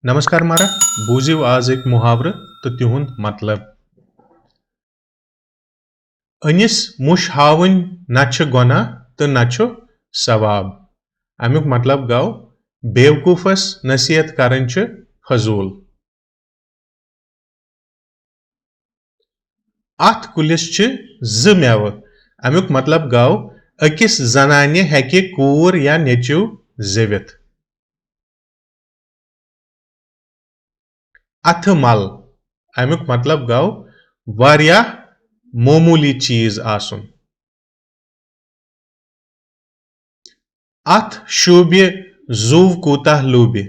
नमस्कार मारा बूझिव आज एक मुहावरह तो तिहुंद मतलब अनिस मुश हावन न छ गुनाह तो न छ सवाब। अमुक मतलब गो बेवकूफस नसीहत करन छ फजूल। अथ कुलिस छ ज मेव। अमुक मतलब गो अकिस जनाने हेके कूर या नेच्यू जेवित। अथ मल अमुक मतलब गो वारिया मोमूली चीज आसुन। अथ शूब्य जुव कूतह लूब्य।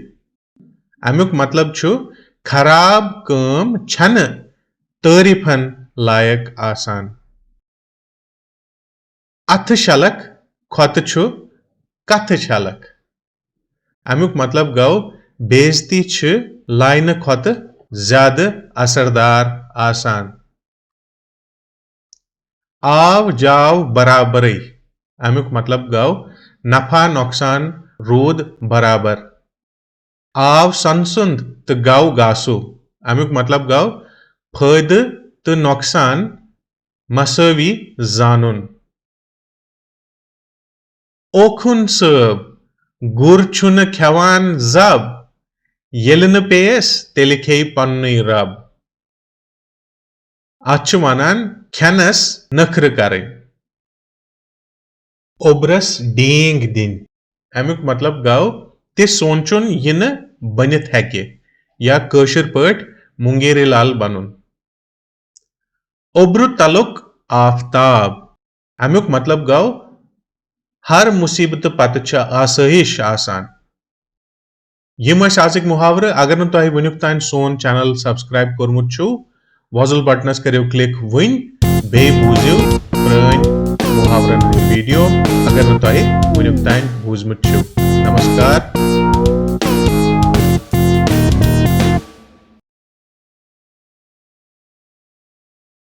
अमुक मतलब छु खराब काम छन तारीफन लायक आसान। अथ शलक खोत छु कथ शलक। अमुक मतलब गो बेजती छ लाइन खोत ज्यादा असरदार आसान। आव जाव बराबरई। अमुक मतलब गो नफा नुकसान रूद बराबर। आव सनसुंद तो गौ गासु। अमुक मतलब गो फायदे तो नुकसान मसवी जानुन। ओखुन सब गुर छुन खेवान जब येल न पेयस तेल खेई पन्नुई रब। अच वनान खेनस नखर करें। ओब्रस डींग दिन। अमुक मतलब गो ते सोचुन यह न बनित हेके या कशिर पट मुंगेरी लाल बनुन। ओब्रु तलुक आफ्ताब। अमुक मतलब गो हर मुसीबत पत छ आसाइश आसान। यम आजिक मुहावरे। अगर न तुह वनुक तान सोन चैनल सब्सक्राइब कोरमुत छु वॉजल बटनस करियो क्लिक वन बे बूझिव प्रान मुहावरन वीडियो अगर न तुह वनुक तान बूझमुत छु। नमस्कार।